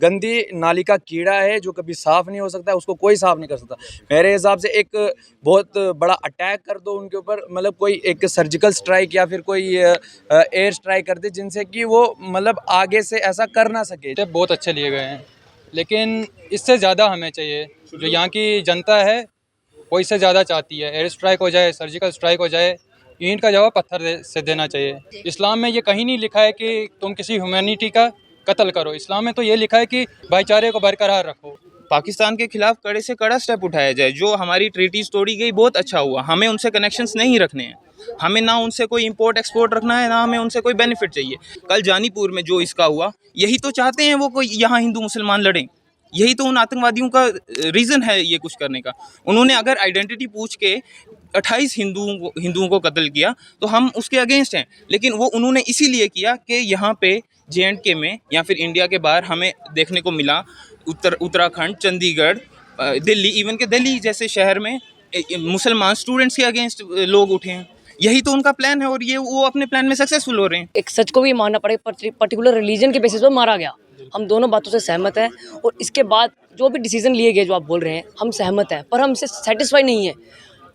गंदी नाली का कीड़ा है जो कभी साफ़ नहीं हो सकता, उसको कोई साफ़ नहीं कर सकता। मेरे हिसाब से एक बहुत बड़ा अटैक कर दो उनके ऊपर, मतलब कोई एक सर्जिकल स्ट्राइक या फिर कोई एयर स्ट्राइक कर दे, जिनसे कि वो मतलब आगे से ऐसा कर ना सके। स्टेप बहुत अच्छे लिए गए हैं, लेकिन इससे ज़्यादा हमें चाहिए। जो यहाँ की जनता है वो इससे ज़्यादा चाहती है। एयर स्ट्राइक हो जाए, सर्जिकल स्ट्राइक हो जाए, ईंट का जवाब पत्थर से देना चाहिए। इस्लाम में ये कहीं नहीं लिखा है कि तुम किसी ह्यूमैनिटी का कत्ल करो। इस्लाम में तो ये लिखा है कि भाईचारे को बरकरार रखो। पाकिस्तान के खिलाफ कड़े से कड़ा स्टेप उठाया जाए। जो हमारी ट्रीटीज तोड़ी गई बहुत अच्छा हुआ, हमें उनसे कनेक्शंस नहीं रखने हैं। हमें ना उनसे कोई इंपोर्ट एक्सपोर्ट रखना है, ना हमें उनसे कोई बेनिफिट चाहिए। कल जानीपुर में जो इसका हुआ, यही तो चाहते हैं वो कोई यहाँ हिंदू मुसलमान लड़ें। यही तो उन आतंकवादियों का रीज़न है ये कुछ करने का। उन्होंने अगर आइडेंटिटी पूछ के 28 हिंदुओं को कत्ल किया तो हम उसके अगेंस्ट हैं, लेकिन वो उन्होंने इसीलिए किया कि यहाँ पे JNK में या फिर इंडिया के बाहर हमें देखने को मिला उत्तराखंड, चंडीगढ़, दिल्ली, इवन के दिल्ली जैसे शहर में मुसलमान स्टूडेंट्स के अगेंस्ट लोग उठे हैं। यही तो उनका प्लान है और ये वो अपने प्लान में सक्सेसफुल हो रहे हैं। एक सच को भी मानना पड़ेगा, पर्टिकुलर रिलीजन के बेसिस पर मारा गया। हम दोनों बातों से सहमत हैं और इसके बाद जो भी डिसीजन लिए गए जो आप बोल रहे हैं हम सहमत हैं, पर हम इससे सेटिस्फाई नहीं है।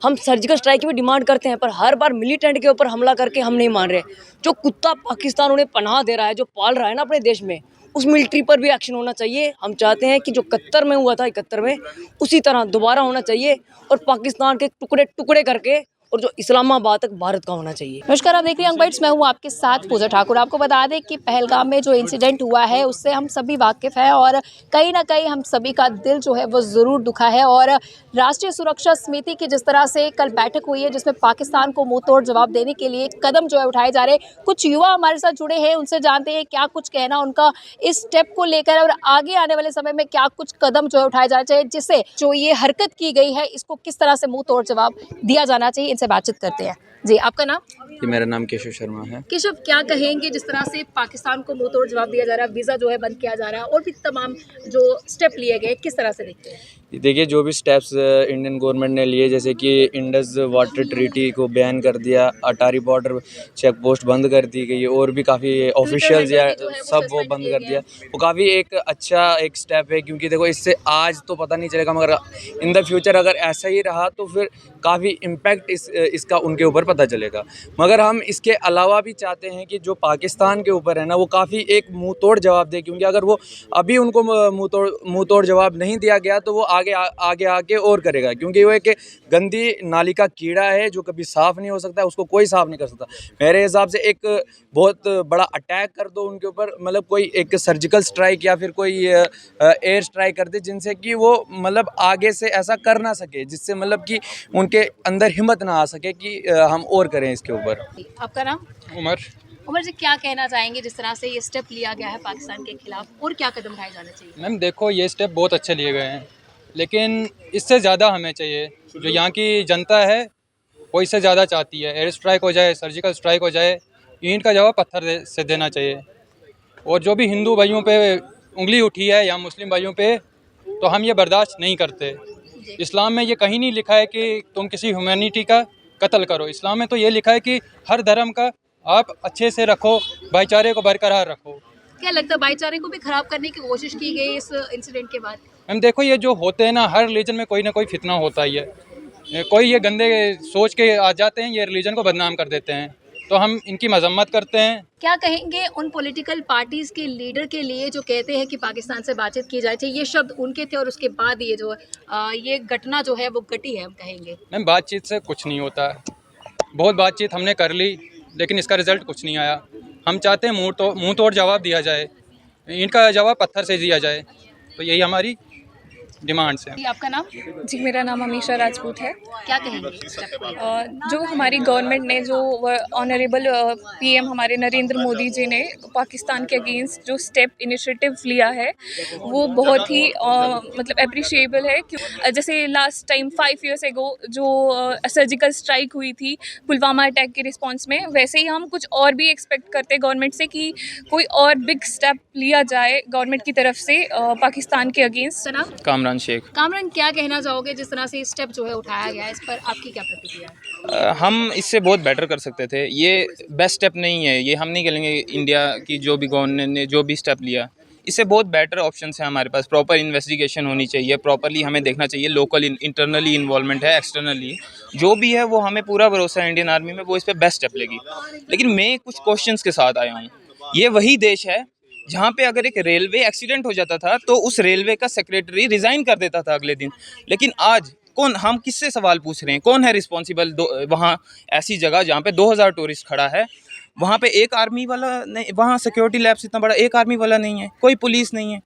हम सर्जिकल स्ट्राइक की भी डिमांड करते हैं, पर हर बार मिलिटेंट के ऊपर हमला करके हम नहीं मान रहे। जो कुत्ता पाकिस्तान उन्हें पनाह दे रहा है, जो पाल रहा है ना अपने देश में, उस मिलिट्री पर भी एक्शन होना चाहिए। हम चाहते हैं कि जो 71 में हुआ था, 71 में उसी तरह दोबारा होना चाहिए और पाकिस्तान के टुकड़े टुकड़े करके और जो इस्लामाबाद तक भारत का होना चाहिए। नमस्कार, आप देख रहे हैं यंग बाइट्स। मैं हूं आपके साथ पूजा ठाकुर। आपको बता दें कि पहलगाम में जो इंसिडेंट हुआ है उससे हम सभी वाकिफ हैं और कहीं ना कहीं हम सभी का दिल जो है वो ज़रूर दुखा है। और राष्ट्रीय सुरक्षा समिति की जिस तरह से कल बैठक हुई है जिसमें पाकिस्तान को मुंह तोड़ जवाब देने के लिए कदम जो है उठाए जा रहे हैं। कुछ युवा हमारे साथ जुड़े हैं, उनसे जानते हैं क्या कुछ कहना उनका इस स्टेप को लेकर और आगे आने वाले समय में क्या कुछ कदम जो है उठाए जाने चाहिए, जिससे जो ये हरकत की गई है इसको किस तरह से मुंह तोड़ जवाब दिया जाना चाहिए। इनसे बातचीत करते हैं। जी, आपका नाम? जी, मेरा नाम केशव शर्मा है। केशव, क्या कहेंगे जिस तरह से पाकिस्तान को मुंह तोड़ जवाब दिया जा रहा है, वीज़ा जो है बंद किया जा रहा है और भी तमाम जो स्टेप लिए गए, किस तरह से देखते हैं? देखिए, जो भी स्टेप्स इंडियन गवर्नमेंट ने लिए, जैसे कि इंडस वाटर ट्रीटी को बैन कर दिया, अटारी बॉर्डर चेक पोस्ट बंद कर दी गई और भी काफ़ी ऑफिशियल्स या सब वो बंद कर दिया, वो काफ़ी एक अच्छा एक स्टेप है। क्योंकि देखो, इससे आज तो पता नहीं चलेगा, मगर इन द फ्यूचर अगर ऐसा ही रहा तो फिर काफ़ी इम्पैक्ट इसका उनके ऊपर पता चलेगा। मगर हम इसके अलावा भी चाहते हैं कि जो पाकिस्तान के ऊपर है ना, वो काफ़ी एक मुँह तोड़ जवाब दे। क्योंकि अगर वो अभी उनको मुँह तोड़ जवाब नहीं दिया गया तो वो आगे आके और करेगा। क्योंकि वो एक गंदी नाली का कीड़ा है जो कभी साफ़ नहीं हो सकता, उसको कोई साफ़ नहीं कर सकता। मेरे हिसाब से एक बहुत बड़ा अटैक कर दो उनके ऊपर, मतलब कोई एक सर्जिकल स्ट्राइक या फिर कोई एयर स्ट्राइक कर दे, जिनसे कि वो मतलब आगे से ऐसा कर ना सके, जिससे मतलब कि उनके अंदर हिम्मत ना आ सके कि हम और करें इसके ऊपर। आपका नाम? उमर जी, क्या कहना चाहेंगे जिस तरह से ये स्टेप लिया गया है पाकिस्तान के खिलाफ और क्या कदम उठाए जाने चाहिए? मैम देखो, ये स्टेप बहुत अच्छे लिए गए हैं, लेकिन इससे ज़्यादा हमें चाहिए। जो यहाँ की जनता है वो इससे ज़्यादा चाहती है। एयर स्ट्राइक हो जाए, सर्जिकल स्ट्राइक हो जाए, ईंट का जवाब पत्थर से देना चाहिए। और जो भी हिंदू भाइयों पे उंगली उठी है या मुस्लिम भाइयों पे, तो हम ये बर्दाश्त नहीं करते। इस्लाम में ये कहीं नहीं लिखा है कि तुम किसी ह्यूमैनिटी का कत्ल करो। इस्लाम में तो ये लिखा है कि हर धर्म का आप अच्छे से रखो, भाईचारे को बरकरार रखो। क्या लगता है भाईचारे को भी खराब करने की कोशिश की गई इस इंसिडेंट के बाद? हम देखो, ये जो होते हैं ना, हर रिलीजन में कोई ना कोई फितना होता ही है। कोई ये गंदे सोच के आ जाते हैं, ये रिलीजन को बदनाम कर देते हैं, तो हम इनकी मजम्मत करते हैं। क्या कहेंगे उन पॉलिटिकल पार्टीज के लीडर के लिए जो कहते हैं कि पाकिस्तान से बातचीत की जाए चाहिए? ये शब्द उनके थे और उसके बाद ये जो ये घटना जो है वो घटी है, हम कहेंगे। मैम, बातचीत से कुछ नहीं होता है। बहुत बातचीत हमने कर ली, लेकिन इसका रिजल्ट कुछ नहीं आया। हम चाहते हैं मुंह तोड़ जवाब दिया जाए, इनका जवाब पत्थर से दिया जाए। तो यही हमारी डिमांड्स हैं। आपका नाम? जी, मेरा नाम अमीशा राजपूत है। क्या कहेंगे इस step पर? जो हमारी गवर्नमेंट ने जो ऑनरेबल PM हमारे नरेंद्र मोदी जी ने पाकिस्तान के अगेंस्ट जो स्टेप इनिशिएटिव लिया है वो बहुत ही मतलब अप्रिशिएबल है। जैसे लास्ट टाइम 5 years ago जो सर्जिकल स्ट्राइक हुई थी पुलवामा अटैक के रिस्पॉन्स में, वैसे ही हम कुछ और भी एक्सपेक्ट करते हैं गवर्नमेंट से कि कोई और बिग स्टेप लिया जाए गवर्नमेंट की तरफ से पाकिस्तान के अगेंस्ट। कामरान शेख। कामरान, क्या कहना चाहोगे जिस तरह से स्टेप जो है उठाया गया है, इस पर आपकी क्या प्रतिक्रिया है? हम इससे बहुत बेटर कर सकते थे। ये बेस्ट स्टेप नहीं है, ये हम नहीं करेंगे। इंडिया की जो भी गवर्नमेंट ने जो भी स्टेप लिया, इससे बहुत बेटर ऑप्शन है हमारे पास। प्रॉपर इन्वेस्टिगेशन होनी चाहिए, प्रॉपरली हमें देखना चाहिए, लोकल इंटरनली इन्वॉल्वमेंट है, एक्सटर्नली जो भी है वो हमें पूरा भरोसा है इंडियन आर्मी में, वो इस पर बेस्ट स्टेप लेगी। लेकिन मैं कुछ क्वेश्चंस के साथ आया हूँ। ये वही देश है जहाँ पे अगर एक रेलवे एक्सीडेंट हो जाता था तो उस रेलवे का सेक्रेटरी रिज़ाइन कर देता था अगले दिन। लेकिन आज कौन, हम किससे सवाल पूछ रहे हैं, कौन है रिस्पॉन्सिबल? वहाँ ऐसी जगह जहाँ पे 2000 टूरिस्ट खड़ा है, वहाँ पे एक आर्मी वाला नहीं, वहाँ सिक्योरिटी लैब्स इतना बड़ा, एक आर्मी वाला नहीं है, कोई पुलिस नहीं है।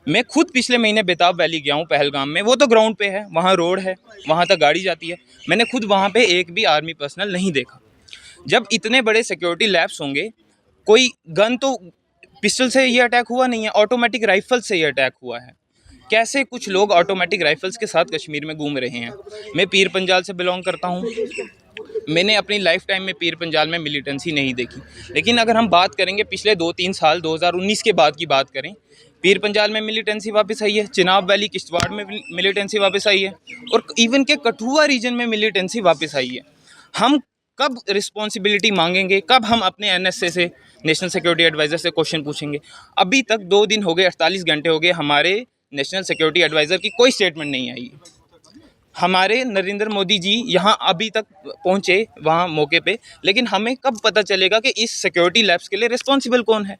मैं खुद पिछले महीने बेताब वैली गया हूँ पहलगाम में, वो तो ग्राउंड पे है, वहाँ रोड है, वहाँ तक गाड़ी जाती है। मैंने खुद वहाँ पे एक भी आर्मी पर्सनल नहीं देखा। जब इतने बड़े सिक्योरिटी लैब्स होंगे, कोई गन तो पिस्टल से ये अटैक हुआ नहीं है, ऑटोमेटिक राइफल से ये अटैक हुआ है। कैसे कुछ लोग ऑटोमेटिक राइफल्स के साथ कश्मीर में घूम रहे हैं? मैं पीर पंजाल से बिलोंग करता हूँ, मैंने अपनी लाइफ टाइम में पीर पंजाल में मिलिटेंसी नहीं देखी। लेकिन अगर हम बात करेंगे पिछले 2-3 साल 2019 के बाद की बात करें, पीर पंजाल में मिलिटेंसी वापस आई है, चिनाब वैली किश्तवाड़ में मिलिटेंसी वापस आई है, और इवन के कठुआ रीजन में मिलिटेंसी वापस आई है। हम कब रिस्पॉन्सिबिलिटी मांगेंगे, कब हम अपने NSA से, नेशनल सिक्योरिटी एडवाइज़र से क्वेश्चन पूछेंगे? अभी तक 2 दिन हो गए, 48 घंटे हो गए, हमारे नेशनल सिक्योरिटी एडवाइज़र की कोई स्टेटमेंट नहीं आई। हमारे नरेंद्र मोदी जी यहाँ अभी तक पहुँचे वहाँ मौके पे, लेकिन हमें कब पता चलेगा कि इस सिक्योरिटी लैब्स के लिए रिस्पॉन्सिबल कौन है?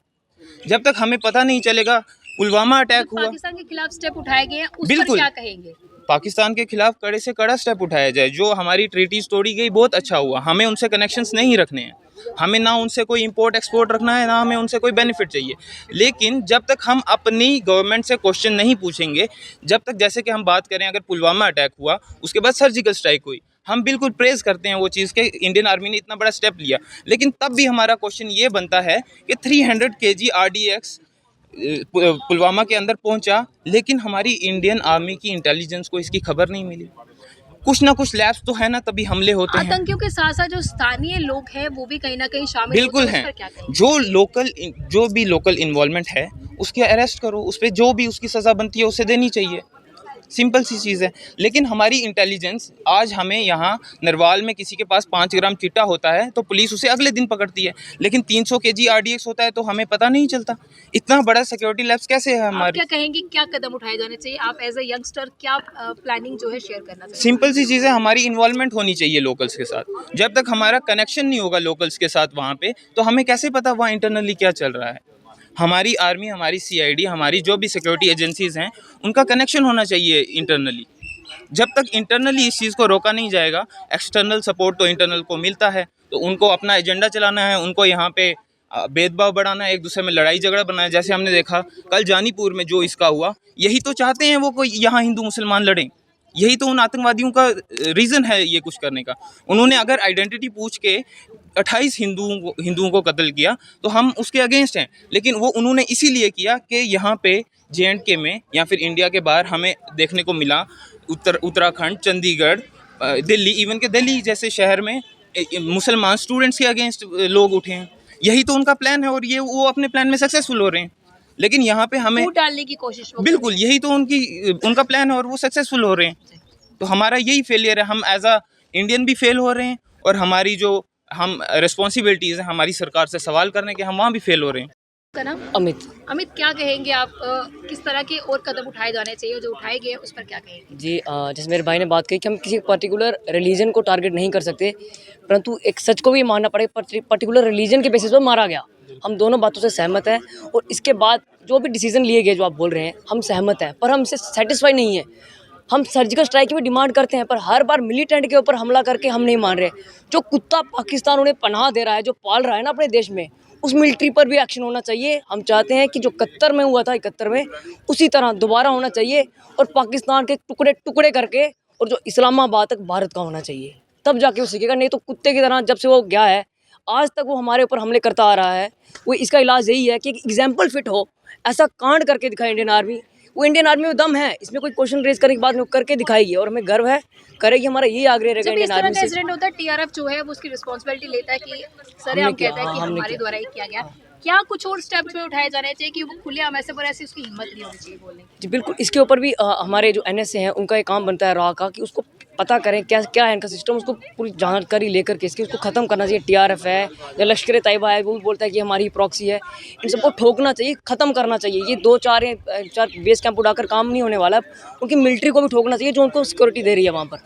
जब तक हमें पता नहीं चलेगा। पुलवामा अटैक हुआ, पाकिस्तान के खिलाफ स्टेप उठाए गए हैं, उस पर बिल्कुल। क्या कहेंगे? पाकिस्तान के खिलाफ कड़े से कड़ा स्टेप उठाया जाए। जो हमारी ट्रीटीज तोड़ी गई बहुत अच्छा हुआ, हमें उनसे कनेक्शंस नहीं रखने हैं, हमें ना उनसे कोई इंपोर्ट एक्सपोर्ट रखना है, ना हमें उनसे कोई बेनिफिट चाहिए। लेकिन जब तक हम अपनी गवर्नमेंट से क्वेश्चन नहीं पूछेंगे, जब तक, जैसे कि हम बात करें अगर पुलवामा अटैक हुआ, उसके बाद सर्जिकल स्ट्राइक हुई, हम बिल्कुल प्रेज़ करते हैं वो चीज़ के इंडियन आर्मी ने इतना बड़ा स्टेप लिया। लेकिन तब भी हमारा क्वेश्चन ये बनता है कि 300 kg RDX पुलवामा के अंदर पहुंचा, लेकिन हमारी इंडियन आर्मी की इंटेलिजेंस को इसकी खबर नहीं मिली। कुछ ना कुछ लैब्स तो है ना, तभी हमले होते हैं। आतंकियों के साथ साथ जो स्थानीय लोग हैं वो भी कहीं ना कहीं शामिल बिल्कुल होते हैं। उस पर क्या कहेंगे? जो भी लोकल इन्वॉल्वमेंट है उसके अरेस्ट करो, उस पर जो भी उसकी सज़ा बनती है उसे देनी चाहिए। सिंपल सी चीज़ है। लेकिन हमारी इंटेलिजेंस, आज हमें यहाँ नरवाल में किसी के पास 5 ग्राम चिट्टा होता है तो पुलिस उसे अगले दिन पकड़ती है, लेकिन 300 kg RDX होता है तो हमें पता नहीं चलता। इतना बड़ा सिक्योरिटी लैब्स कैसे है आप हमारी? क्या कहेंगे, क्या कदम उठाए जाने चाहिए? आप एज ए यंगस्टर क्या प्लानिंग जो है शेयर करना चाहिए? सिंपल सी चीज़ है, हमारी इन्वॉल्वमेंट होनी चाहिए लोकल्स के साथ। जब तक हमारा कनेक्शन नहीं होगा लोकल्स के साथ वहाँ पे, तो हमें कैसे पता वहाँ इंटरनली क्या चल रहा है? हमारी आर्मी, हमारी CID, हमारी जो भी सिक्योरिटी एजेंसीज हैं, उनका कनेक्शन होना चाहिए इंटरनली। जब तक इंटरनली इस चीज़ को रोका नहीं जाएगा, एक्सटर्नल सपोर्ट तो इंटरनल को मिलता है, तो उनको अपना एजेंडा चलाना है, उनको यहाँ पे भेदभाव बढ़ाना है, एक दूसरे में लड़ाई झगड़ा बनाना है। जैसे हमने देखा कल जानीपुर में जो इसका हुआ, यही तो चाहते हैं वो, कोई यहाँ हिंदू मुसलमान लड़ें। यही तो उन आतंकवादियों का रीज़न है ये कुछ करने का। उन्होंने अगर आइडेंटिटी पूछ के 28 हिंदुओं को कत्ल किया तो हम उसके अगेंस्ट हैं, लेकिन वो उन्होंने इसीलिए किया कि यहाँ पे JNK में या फिर इंडिया के बाहर हमें देखने को मिला, उत्तराखंड, चंडीगढ़, दिल्ली, इवन के दिल्ली जैसे शहर में मुसलमान स्टूडेंट्स के अगेंस्ट लोग उठे हैं। यही तो उनका प्लान है और ये वो अपने प्लान में सक्सेसफुल हो रहे हैं। लेकिन यहाँ पे हमें फूट डालने की कोशिश वो बिल्कुल, यही तो उनका प्लान है और वो सक्सेसफुल हो रहे हैं। तो हमारा यही फेलियर है, हम एज अ इंडियन भी फेल हो रहे हैं, और हमारी जो हम रिस्पॉन्सिबिलिटीज़ हैं हमारी सरकार से सवाल करने के, हम वहाँ भी फेल हो रहे हैं। का नाम? अमित। अमित, क्या कहेंगे आप, किस तरह के और कदम उठाए जाने चाहिए? जो उठाए गए उस पर क्या कहेंगे? जी, जैसे मेरे भाई ने बात कही कि हम किसी पर्टिकुलर रिलीजन को टारगेट नहीं कर सकते, परंतु एक सच को भी मानना पड़ेगा, पर्टिकुलर रिलीजन के बेसिस पर मारा गया। हम दोनों बातों से सहमत हैं, और इसके बाद जो भी डिसीजन लिए गए, जो आप बोल रहे हैं, हम सहमत हैं, पर हम इससे सेटिस्फाई नहीं है। हम सर्जिकल स्ट्राइक की भी डिमांड करते हैं, पर हर बार मिलिटेंट के ऊपर हमला करके हम नहीं मान रहे। जो कुत्ता पाकिस्तान उन्हें पनाह दे रहा है, जो पाल रहा है ना अपने देश में, उस मिलिट्री पर भी एक्शन होना चाहिए। हम चाहते हैं कि जो 71 में हुआ था, 71 में, उसी तरह दोबारा होना चाहिए, और पाकिस्तान के टुकड़े टुकड़े करके, और जो इस्लामाबाद तक भारत का होना चाहिए, तब जाके वो सीखेगा। नहीं तो कुत्ते की तरह जब से वो गया है, आज तक वो हमारे ऊपर हमले करता आ रहा है। वो इसका इलाज यही है कि एक एग्जाम्पल फिट हो, ऐसा कांड करके दिखाए इंडियन आर्मी। वो इंडियन आर्मी में दम है, इसमें कोई क्वेश्चन रेज करने के बाद में करके दिखाएगी, और हमें गर्व है, करेगी। हमारा यही आग्रह रहेगा जब इस इंडियन तरह आर्मी का से। इंसिडेंट होता है, TRF जो है वो उसकी रिस्पॉन्सिबिलिटी लेता है कि सर, हम कहता है कि हमारे द्वारा ही किया गया। क्या कुछ और स्टेप्स में उठाए जाने चाहिए कि वो खुलेआम ऐसे पर ऐसी उसकी हिम्मत नहीं होनी चाहिए बोलने की? जी बिल्कुल, इसके ऊपर भी हमारे जो एनएसए हैं उनका एक काम बनता है रॉ का कि उसको पता करें क्या क्या है इनका सिस्टम, उसको पूरी जानकारी लेकर के इसकी उसको ख़त्म करना चाहिए। टीआरएफ है या लश्कर तैयबा है, वो भी बोलता है कि हमारी प्रॉक्सी है, इन सबको ठोकना चाहिए, ख़त्म करना चाहिए। ये 2-4 बेस कैंप उड़ाकर काम नहीं होने वाला, उनकी मिलिट्री को भी ठोकना चाहिए जो उनको सिक्योरिटी दे रही है वहाँ पर।